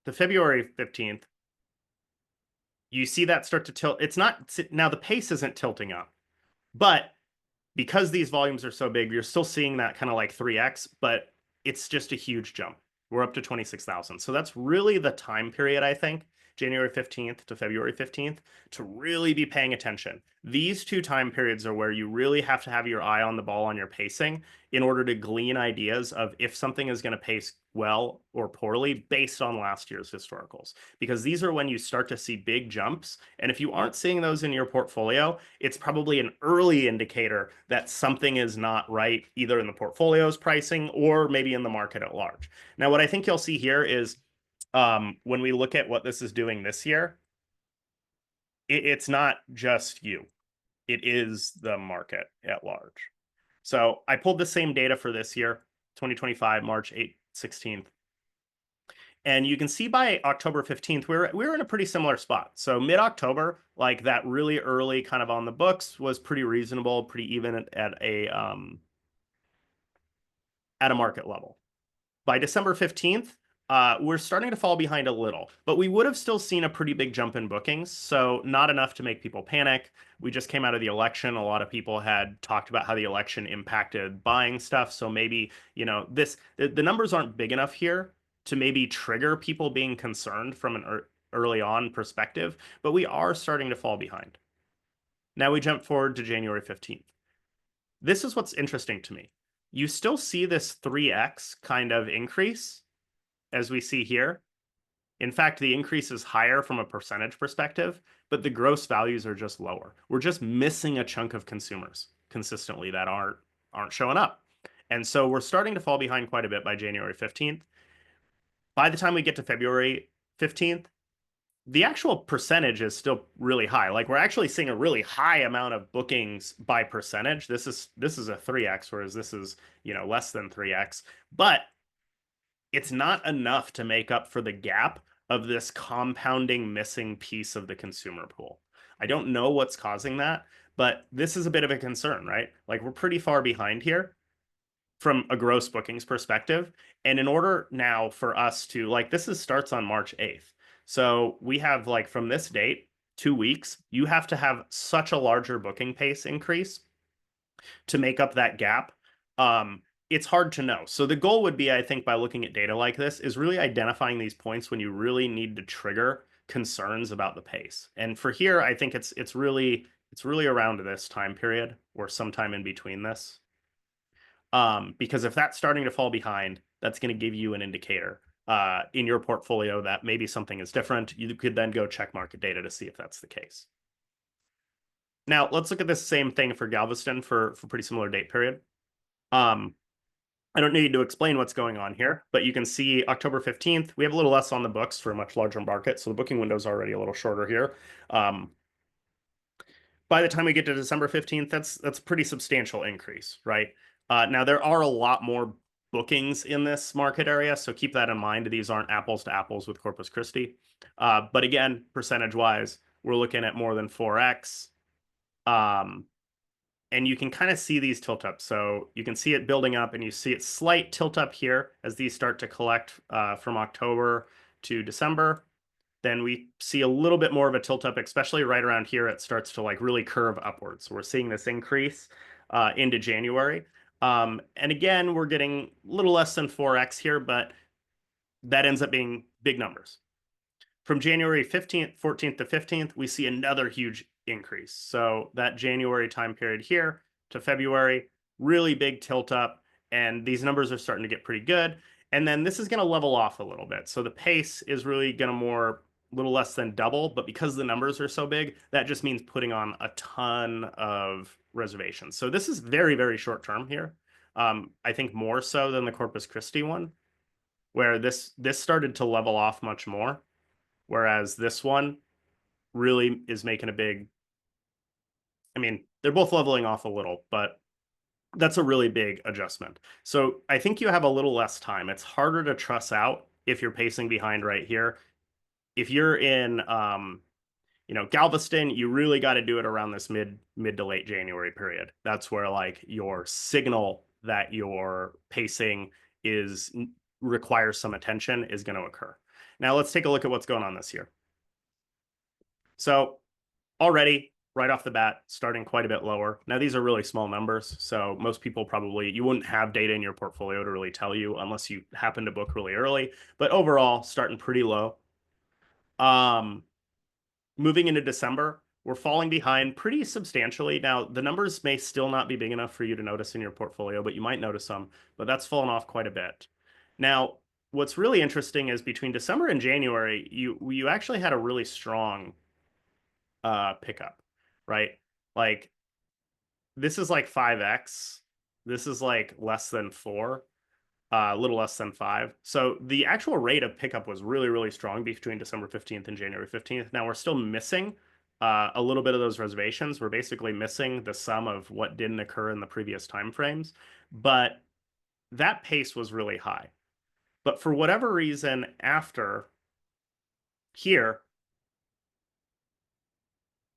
to February 15th, you see that start to tilt. It's not now the pace isn't tilting up, but because these volumes are so big, you're still seeing that kind of like 3x, but it's just a huge jump. We're up to 26,000. So that's really the time period, I think, January 15th to February 15th, to really be paying attention. These two time periods are where you really have to have your eye on the ball on your pacing in order to glean ideas of if something is going to pace well or poorly based on last year's historicals. Because these are when you start to see big jumps. And if you aren't seeing those in your portfolio, it's probably an early indicator that something is not right, either in the portfolio's pricing or maybe in the market at large. Now, what I think you'll see here is when we look at what this is doing this year, it's not just you. It is the market at large. So I pulled the same data for this year, 2025, March 8th, 16th. And you can see by October 15th, we were in a pretty similar spot. So mid-October, like that really early kind of on the books was pretty reasonable, pretty even at a market level. By December 15th, we're starting to fall behind a little, but we would have still seen a pretty big jump in bookings, so not enough to make people panic. We just came out of the election. A lot of people had talked about how the election impacted buying stuff, so maybe, the numbers aren't big enough here to maybe trigger people being concerned from an early on perspective, but we are starting to fall behind. Now we jump forward to January 15th. This is what's interesting to me. You still see this 3x kind of increase, as we see here. In fact, the increase is higher from a percentage perspective, but the gross values are just lower. We're just missing a chunk of consumers consistently that aren't showing up. And so we're starting to fall behind quite a bit by January 15th. By the time we get to February 15th, the actual percentage is still really high. Like we're actually seeing a really high amount of bookings by percentage. This is a 3x, whereas this is, less than 3x. But it's not enough to make up for the gap of this compounding missing piece of the consumer pool. I don't know what's causing that, but this is a bit of a concern, right? Like we're pretty far behind here from a gross bookings perspective. And in order now for us to starts on March 8th. So we have from this date, 2 weeks, you have to have such a larger booking pace increase to make up that gap. It's hard to know. So the goal would be, I think, by looking at data like this, is really identifying these points when you really need to trigger concerns about the pace. And for here, I think it's really around this time period or sometime in between this. Because if that's starting to fall behind, that's going to give you an indicator in your portfolio that maybe something is different. You could then go check market data to see if that's the case. Now, let's look at this same thing for Galveston for pretty similar date period. I don't need to explain what's going on here, but you can see October 15th, we have a little less on the books for a much larger market, so the booking window is already a little shorter here. By the time we get to December 15th, that's a pretty substantial increase, right? Now, there are a lot more bookings in this market area, so keep that in mind. These aren't apples to apples with Corpus Christi. But again, percentage-wise, we're looking at more than 4x. And you can kind of see these tilt ups. So you can see it building up, and you see it slight tilt up here as these start to collect from October to December. Then we see a little bit more of a tilt up, especially right around here. It starts to like really curve upwards. So we're seeing this increase into January. And again, we're getting a little less than 4x here, but that ends up being big numbers. From January 15th, 14th to 15th, we see another huge increase. So that January time period here to February, really big tilt up, and these numbers are starting to get pretty good. And then this is going to level off a little bit. So the pace is really going to more, a little less than double, but because the numbers are so big, that just means putting on a ton of reservations. So this is very, very short term here. I think more so than the Corpus Christi one, where this started to level off much more. Whereas this one really is making a big, I mean, they're both leveling off a little, but that's a really big adjustment. So I think you have a little less time. It's harder to truss out if you're pacing behind right here. If you're in, Galveston, you really got to do it around this mid to late January period. That's where like your signal that your pacing is requires some attention is going to occur. Now let's take a look at what's going on this year. So already, right off the bat, starting quite a bit lower. Now, these are really small numbers, so most people probably, you wouldn't have data in your portfolio to really tell you unless you happen to book really early. But overall, starting pretty low. Moving into December, we're falling behind pretty substantially. Now, the numbers may still not be big enough for you to notice in your portfolio, but you might notice some, but that's fallen off quite a bit. Now, what's really interesting is between December and January, you actually had a really strong pickup, right? Like this is like 5x. This is like less than 4, a little less than 5. So the actual rate of pickup was really, really strong between December 15th and January 15th. Now we're still missing a little bit of those reservations. We're basically missing the sum of what didn't occur in the previous time frames, but that pace was really high. But for whatever reason, after here,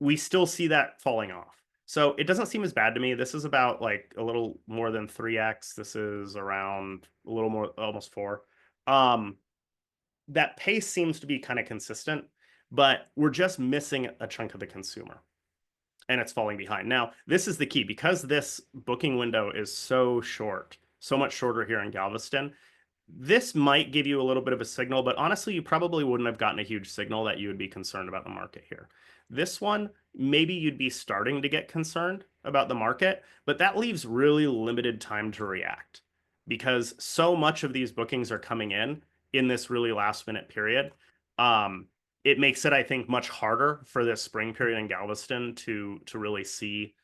we still see that falling off. So it doesn't seem as bad to me. This is about like a little more than 3x. This is around a little more, almost 4. That pace seems to be kind of consistent, but we're just missing a chunk of the consumer and it's falling behind. Now, this is the key because this booking window is so short, so much shorter here in Galveston. This might give you a little bit of a signal, but honestly, you probably wouldn't have gotten a huge signal that you would be concerned about the market here. This one, maybe you'd be starting to get concerned about the market, but that leaves really limited time to react because so much of these bookings are coming in this really last minute period. It makes it, I think, much harder for this spring period in Galveston to really see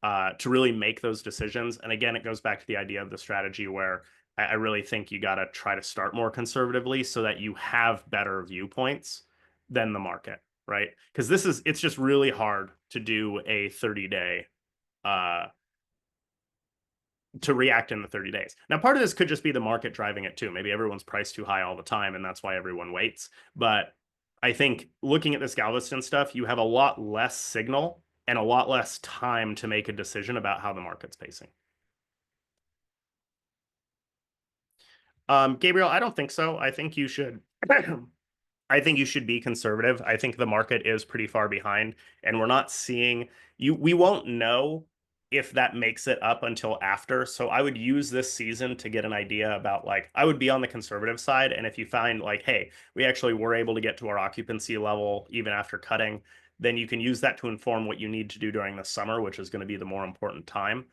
to really make those decisions. And again, it goes back to the idea of the strategy where I really think you got to try to start more conservatively so that you have better viewpoints than the market, right? Because it's just really hard to do a 30-day to react in the 30 days. Now, part of this could just be the market driving it too. Maybe everyone's priced too high all the time, and that's why everyone waits. But I think looking at this Galveston stuff, you have a lot less signal and a lot less time to make a decision about how the market's pacing. Gabriel, I don't think so. I think you should I think you should be conservative. I think the market is pretty far behind, and we're not seeing you. We won't know if that makes it up until after. So I would use this season to get an idea about like I would be on the conservative side. And if you find like, hey, we actually were able to get to our occupancy level even after cutting, then you can use that to inform what you need to do during the summer, which is going to be the more important time.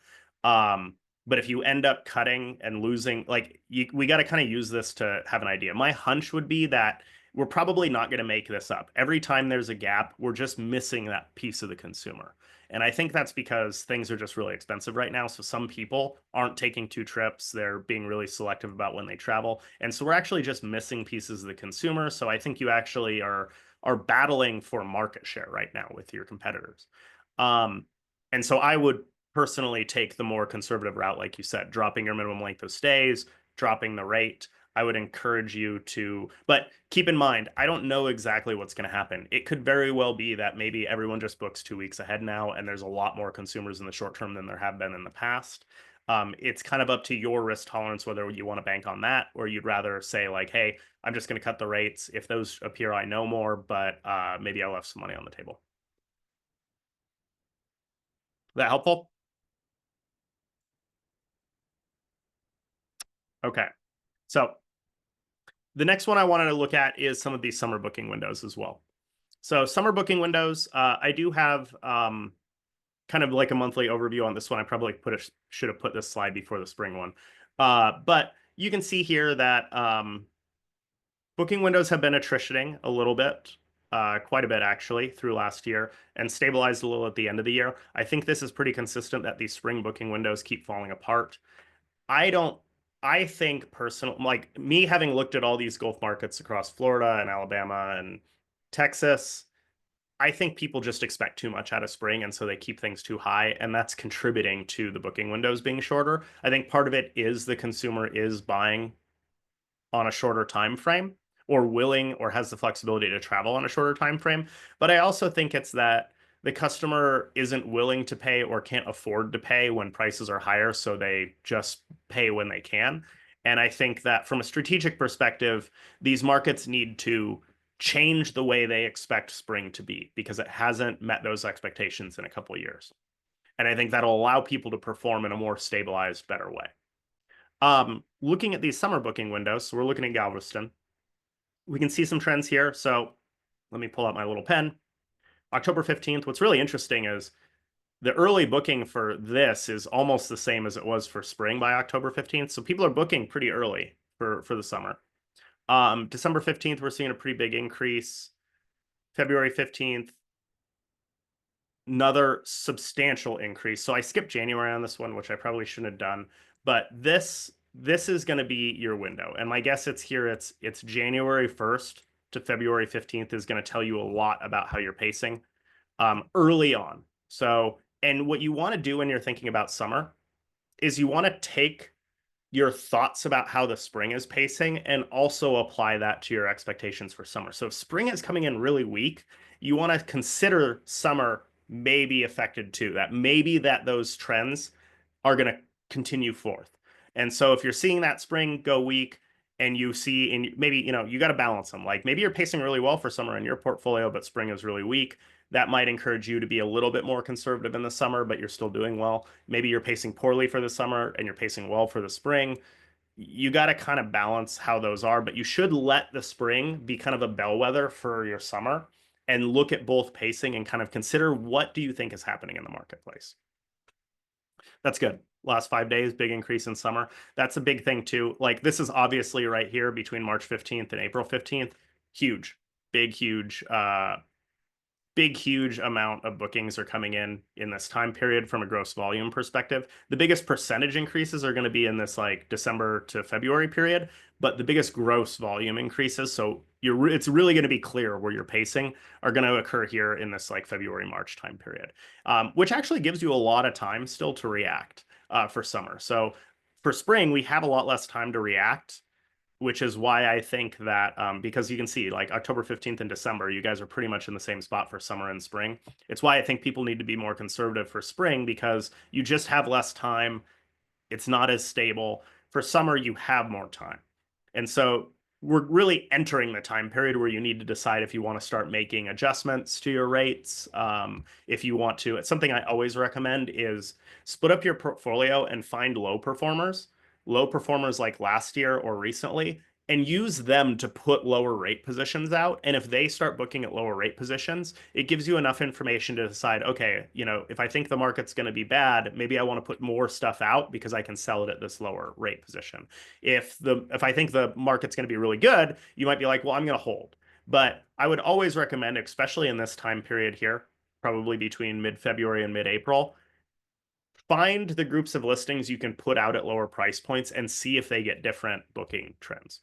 But if you end up cutting and losing, like we got to kind of use this to have an idea. My hunch would be that we're probably not going to make this up. Every time there's a gap, we're just missing that piece of the consumer. And I think that's because things are just really expensive right now. So some people aren't taking 2 trips. They're being really selective about when they travel. And so we're actually just missing pieces of the consumer. So I think you actually are battling for market share right now with your competitors. And so I would personally take the more conservative route, like you said, dropping your minimum length of stays, dropping the rate. I would encourage you to, but keep in mind, I don't know exactly what's going to happen. It could very well be that maybe everyone just books 2 weeks ahead now, and there's a lot more consumers in the short term than there have been in the past. It's kind of up to your risk tolerance whether you want to bank on that or you'd rather say like, hey, I'm just going to cut the rates. If those appear, I know more, but maybe I left some money on the table. Is that helpful? Okay. So the next one I wanted to look at is some of these summer booking windows as well. So summer booking windows, I do have kind of like a monthly overview on this one. I probably should have put this slide before the spring one. But you can see here that booking windows have been attritioning a little bit, quite a bit actually, through last year and stabilized a little at the end of the year. I think this is pretty consistent that these spring booking windows keep falling apart. I don't, I think personal, like me having looked at all these Gulf markets across Florida and Alabama and Texas, I think people just expect too much out of spring, and so they keep things too high, and that's contributing to the booking windows being shorter. I think part of it is the consumer is buying on a shorter time frame or willing or has the flexibility to travel on a shorter time frame. But I also think it's that the customer isn't willing to pay or can't afford to pay when prices are higher, so they just pay when they can. And I think that from a strategic perspective, these markets need to change the way they expect spring to be because it hasn't met those expectations in a couple of years. And I think that'll allow people to perform in a more stabilized, better way. Looking at these summer booking windows, so we're looking at Galveston. We can see some trends here. So let me pull out my little pen. October 15th. What's really interesting is the early booking for this is almost the same as it was for spring by October 15th. So people are booking pretty early for the summer. December 15th, we're seeing a pretty big increase. February 15th, another substantial increase. So I skipped January on this one, which I probably shouldn't have done. But this is going to be your window. And my guess it's January 1st to February 15th is going to tell you a lot about how you're pacing early on. So, and what you want to do when you're thinking about summer is you want to take your thoughts about how the spring is pacing and also apply that to your expectations for summer. So if spring is coming in really weak, you want to consider summer may be affected too. That maybe that those trends are going to continue forth. And so if you're seeing that spring go weak and you see in maybe, you got to balance them. Like maybe you're pacing really well for summer in your portfolio, but spring is really weak. That might encourage you to be a little bit more conservative in the summer, but you're still doing well. Maybe you're pacing poorly for the summer and you're pacing well for the spring. You got to kind of balance how those are, but you should let the spring be kind of a bellwether for your summer and look at both pacing and kind of consider what do you think is happening in the marketplace. That's good. Last 5 days, big increase in summer. That's a big thing too. Like this is obviously right here between March 15th and April 15th. Huge, big, huge amount of bookings are coming in this time period from a gross volume perspective. The biggest percentage increases are going to be in this like December to February period, but the biggest gross volume increases, so it's really going to be clear where you're pacing, are going to occur here in this like February, March time period, which actually gives you a lot of time still to react for summer. So for spring, we have a lot less time to react, which is why I think that because you can see like October 15th and December, you guys are pretty much in the same spot for summer and spring. It's why I think people need to be more conservative for spring because you just have less time. It's not as stable. For summer, you have more time. And so we're really entering the time period where you need to decide if you want to start making adjustments to your rates. If you want to, it's something I always recommend is split up your portfolio and find low performers like last year or recently, and use them to put lower rate positions out. And if they start booking at lower rate positions, it gives you enough information to decide, okay, if I think the market's going to be bad, maybe I want to put more stuff out because I can sell it at this lower rate position. If I think the market's going to be really good, you might be like, well, I'm going to hold. But I would always recommend, especially in this time period here, probably between mid-February and mid-April, find the groups of listings you can put out at lower price points and see if they get different booking trends.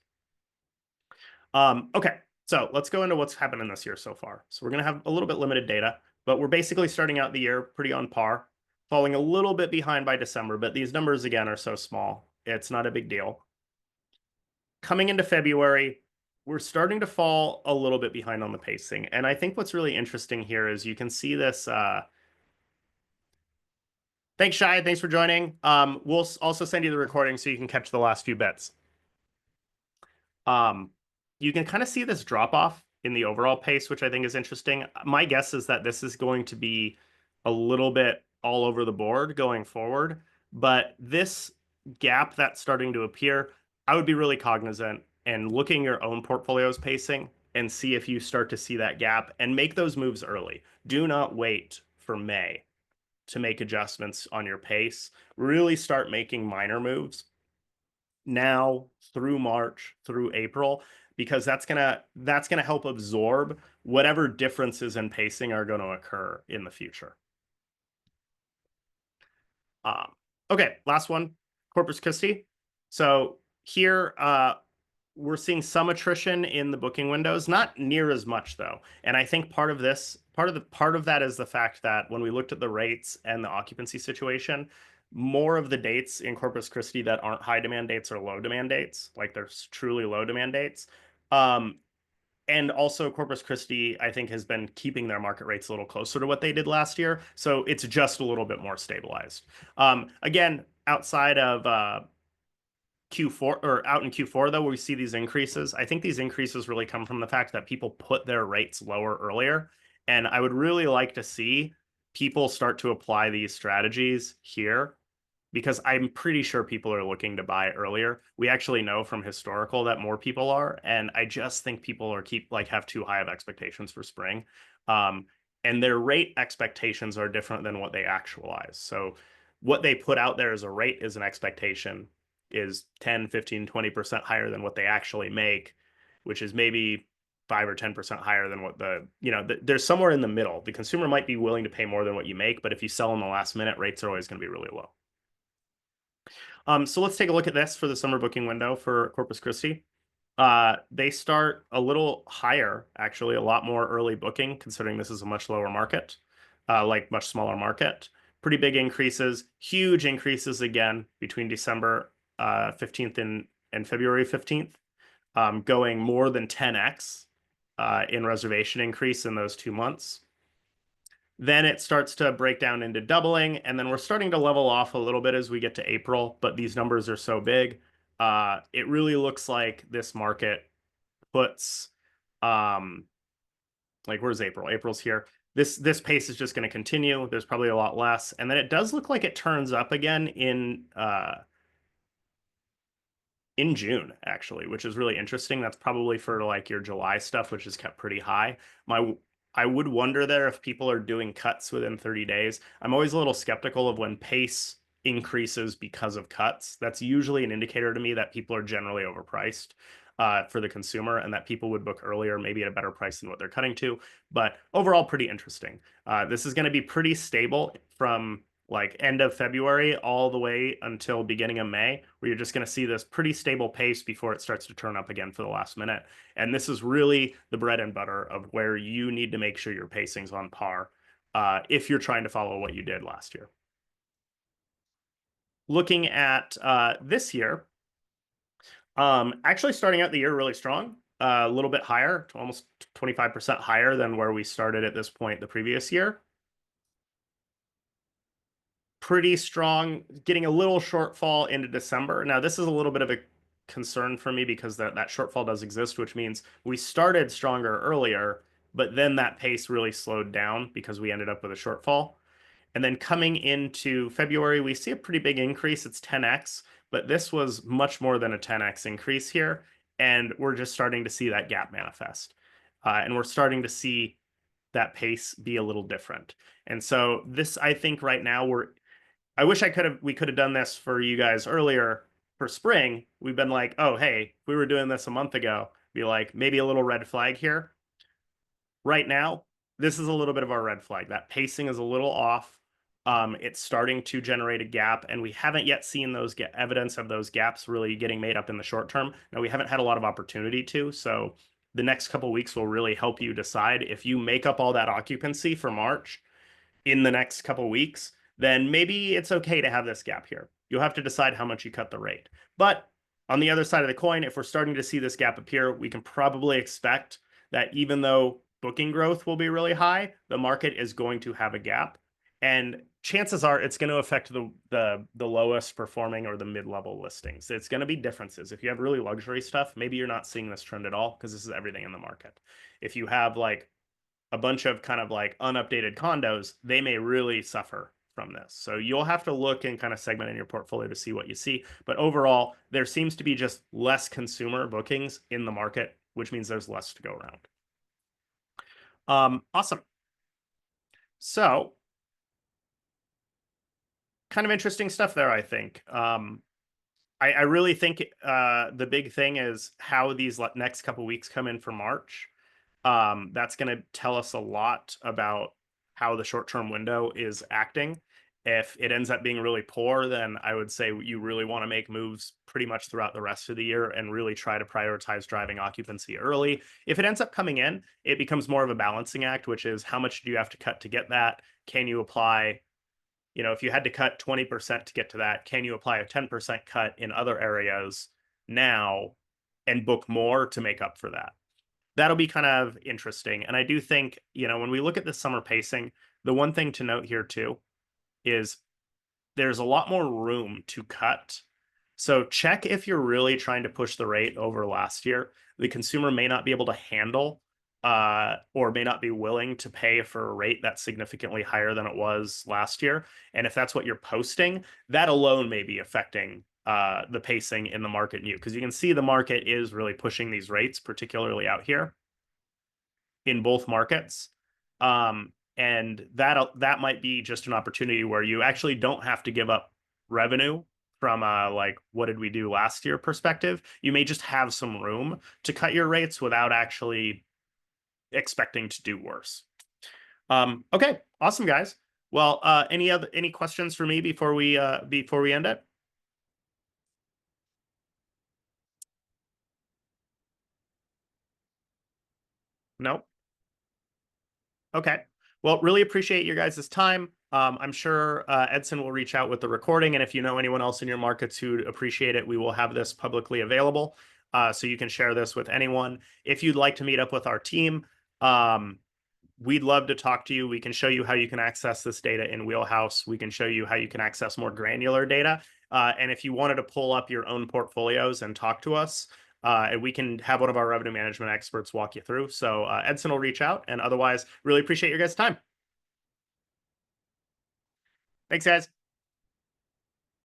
Okay, so let's go into what's happening this year so far. So we're going to have a little bit limited data, but we're basically starting out the year pretty on par, falling a little bit behind by December, but these numbers again are so small, it's not a big deal. coming into February, we're starting to fall a little bit behind on the pacing. And I think what's really interesting here is you can see this. Thanks, Shai. Thanks for joining. We'll also send you the recording so you can catch the last few bits. Um, you can kind of see this drop off in the overall pace, which I think is interesting. My guess is that this is going to be a little bit all over the board going forward, but this gap that's starting to appear, I would be really cognizant and looking your own portfolio's pacing and see if you start to see that gap and make those moves early. Do not wait for May to make adjustments on your pace. Really start making minor moves now through March, through April, because that's gonna help absorb whatever differences in pacing are going to occur in the future. Um, okay, last one, Corpus Christi. So here, we're seeing some attrition in the booking windows, not near as much though. And I think part of that is the fact that when we looked at the rates and the occupancy situation, more of the dates in Corpus Christi that aren't high demand dates are low demand dates, like they're truly low demand dates. Um, and also Corpus Christi, I think, has been keeping their market rates a little closer to what they did last year. So it's just a little bit more stabilized. Again, outside of Q4 or out in Q4, though, where we see these increases, I think these increases really come from the fact that people put their rates lower earlier. And I would really like to see people start to apply these strategies here because I'm pretty sure people are looking to buy earlier. We actually know from historical that more people are, and I just think people are have too high of expectations for spring. Um, and their rate expectations are different than what they actualize. So what they put out there as a rate is an expectation is 10, 15, 20% higher than what they actually make, which is maybe 5 or 10% higher than what there's somewhere in the middle. The consumer might be willing to pay more than what you make, but if you sell in the last minute, rates are always going to be really low. So let's take a look at this for the summer booking window for Corpus Christi. They start a little higher, actually, a lot more early booking, considering this is a much lower market, much smaller market. Pretty big increases, huge increases again between December 15th and February 15th, going more than 10x in reservation increase in those 2 months. Then it starts to break down into doubling, and then we're starting to level off a little bit as we get to April, but these numbers are so big. It really looks like this market puts, where's April? April's here. This pace is just going to continue. There's probably a lot less, and then it does look like it turns up again in June, actually, which is really interesting. That's probably for like your July stuff, which is kept pretty high. I would wonder there if people are doing cuts within 30 days. I'm always a little skeptical of when pace increases because of cuts. That's usually an indicator to me that people are generally overpriced for the consumer and that people would book earlier, maybe at a better price than what they're cutting to. But overall, pretty interesting. This is going to be pretty stable from like end of February all the way until beginning of May, where you're just going to see this pretty stable pace before it starts to turn up again for the last minute. And this is really the bread and butter of where you need to make sure your pacing's on par if you're trying to follow what you did last year. Looking at this year, actually starting out the year really strong, a little bit higher, almost 25% higher than where we started at this point the previous year. Pretty strong, getting a little shortfall into December. Now, this is a little bit of a concern for me because that shortfall does exist, which means we started stronger earlier, but then that pace really slowed down because we ended up with a shortfall. And then coming into February, we see a pretty big increase. It's 10x, but this was much more than a 10x increase here. And we're just starting to see that gap manifest. And we're starting to see that pace be a little different. And so this, I think right now I wish we could have done this for you guys earlier for spring. We've been like, oh, hey, if we were doing this a month ago, be like, maybe a little red flag here. Right now, this is a little bit of our red flag. That pacing is a little off. It's starting to generate a gap, and we haven't yet seen those evidence of those gaps really getting made up in the short term. Now, we haven't had a lot of opportunity to, so the next couple weeks will really help you decide if you make up all that occupancy for March in the next couple weeks, then maybe it's okay to have this gap here. You'll have to decide how much you cut the rate. But On the other side of the coin, if we're starting to see this gap appear, we can probably expect that even though booking growth will be really high, the market is going to have a gap. And chances are it's going to affect the lowest performing or the mid-level listings. It's going to be differences. If you have really luxury stuff, maybe you're not seeing this trend at all because this is everything in the market. If you have like a bunch of kind of like unupdated condos, they may really suffer from this. So you'll have to look and kind of segment in your portfolio to see what you see. But overall, there seems to be just less consumer bookings in the market, which means there's less to go around. Awesome. So kind of interesting stuff there, I think. I really think the big thing is how these next couple weeks come in for March. That's going to tell us a lot about how the short-term window is acting. If it ends up being really poor, then I would say you really want to make moves pretty much throughout the rest of the year and really try to prioritize driving occupancy early. If it ends up coming in, it becomes more of a balancing act, which is how much do you have to cut to get that? Can you apply, if you had to cut 20% to get to that, can you apply a 10% cut in other areas now and book more to make up for that? That'll be kind of interesting. And I do think, when we look at the summer pacing, the one thing to note here too is there's a lot more room to cut. So check if you're really trying to push the rate over last year. The consumer may not be able to handle or may not be willing to pay for a rate that's significantly higher than it was last year. And if that's what you're posting, that alone may be affecting the pacing in the market new, because you can see the market is really pushing these rates, particularly out here in both markets. And that might be just an opportunity where you actually don't have to give up revenue from like what did we do last year perspective. You may just have some room to cut your rates without actually expecting to do worse. Okay, awesome guys. Well, any questions for me before we end it? No. Okay. Well, really appreciate your guys' time. I'm sure Edson will reach out with the recording, and if you know anyone else in your markets who'd appreciate it, we will have this publicly available, so you can share this with anyone. If you'd like to meet up with our team, we'd love to talk to you. We can show you how you can access this data in Wheelhouse. We can show you how you can access more granular data. And if you wanted to pull up your own portfolios and talk to us, and we can have one of our revenue management experts walk you through. So Edson will reach out, and otherwise, really appreciate your guys' time. Thanks, guys.